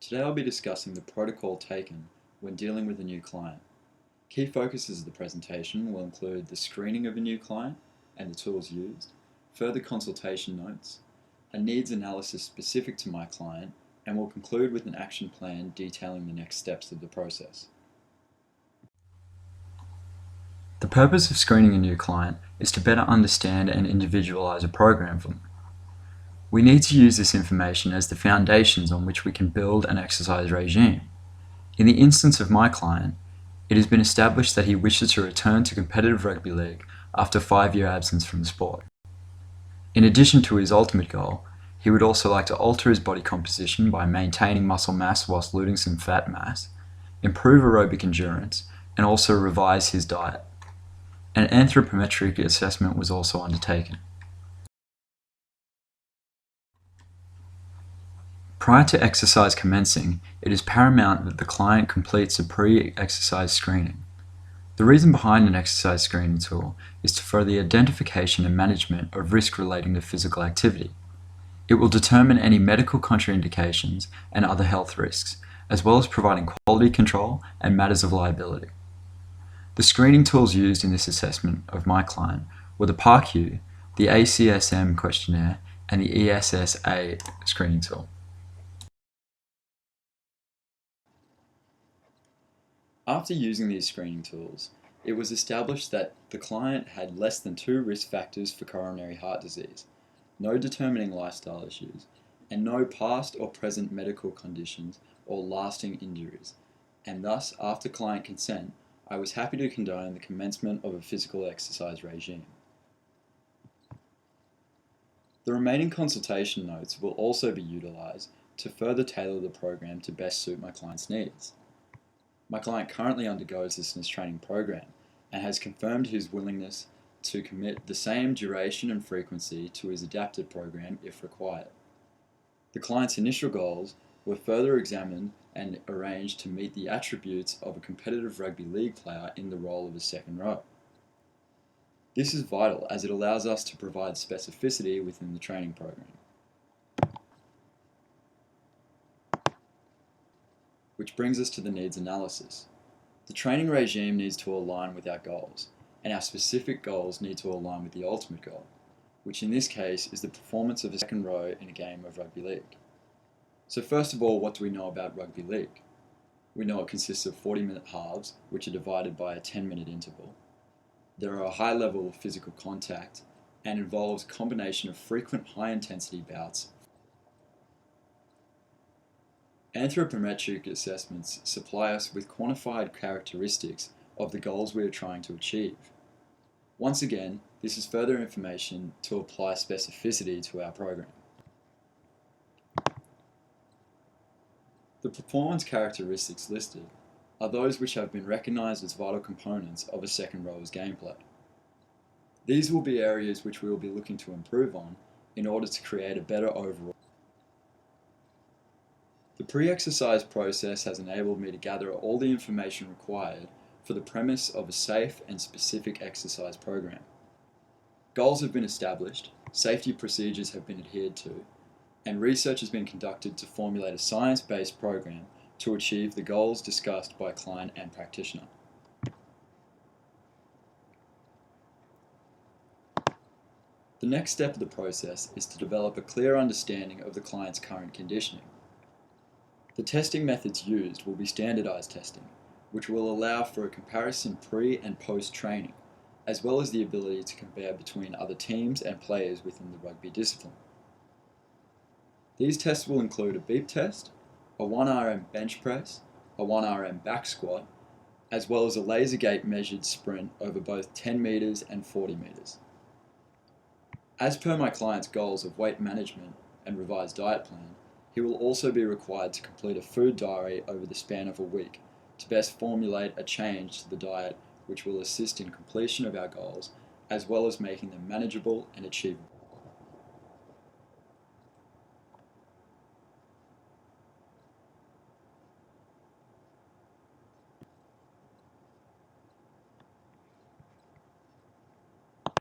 Today I'll be discussing the protocol taken when dealing with a new client. Key focuses of the presentation will include the screening of a new client and the tools used, further consultation notes, a needs analysis specific to my client, and will conclude with an action plan detailing the next steps of the process. The purpose of screening a new client is to better understand and individualize a program for them. We need to use this information as the foundations on which we can build an exercise regime. In the instance of my client, it has been established that he wishes to return to competitive rugby league after a 5-year absence from the sport. In addition to his ultimate goal, he would also like to alter his body composition by maintaining muscle mass whilst losing some fat mass, improve aerobic endurance, and also revise his diet. An anthropometric assessment was also undertaken. Prior to exercise commencing, it is paramount that the client completes a pre-exercise screening. The reason behind an exercise screening tool is for the identification and management of risk relating to physical activity. It will determine any medical contraindications and other health risks, as well as providing quality control and matters of liability. The screening tools used in this assessment of my client were the PARQ, the ACSM questionnaire, and the ESSA screening tool. After using these screening tools, it was established that the client had less than 2 risk factors for coronary heart disease, no determining lifestyle issues, and no past or present medical conditions or lasting injuries, and thus, after client consent, I was happy to condone the commencement of a physical exercise regime. The remaining consultation notes will also be utilised to further tailor the program to best suit my client's needs. My client currently undergoes this training program and has confirmed his willingness to commit the same duration and frequency to his adapted program if required. The client's initial goals were further examined and arranged to meet the attributes of a competitive rugby league player in the role of a second row. This is vital as it allows us to provide specificity within the training program. Which brings us to the needs analysis. The training regime needs to align with our goals, and our specific goals need to align with the ultimate goal, which in this case is the performance of a second row in a game of rugby league. So first of all, what do we know about rugby league? We know it consists of 40-minute halves, which are divided by a 10-minute interval. There are a high level of physical contact and involves a combination of frequent high-intensity bouts. Anthropometric assessments supply us with quantified characteristics of the goals we are trying to achieve. Once again, this is further information to apply specificity to our program. The performance characteristics listed are those which have been recognized as vital components of a second rower's gameplay. These will be areas which we will be looking to improve on in order to create a better overall. The pre-exercise process has enabled me to gather all the information required for the premise of a safe and specific exercise program. Goals have been established, safety procedures have been adhered to, and research has been conducted to formulate a science-based program to achieve the goals discussed by client and practitioner. The next step of the process is to develop a clear understanding of the client's current conditioning. The testing methods used will be standardized testing, which will allow for a comparison pre- and post-training, as well as the ability to compare between other teams and players within the rugby discipline. These tests will include a beep test, a 1RM bench press, a 1RM back squat, as well as a laser gate measured sprint over both 10 meters and 40 meters. As per my client's goals of weight management and revised diet plan, he will also be required to complete a food diary over the span of a week to best formulate a change to the diet which will assist in completion of our goals as well as making them manageable and achievable.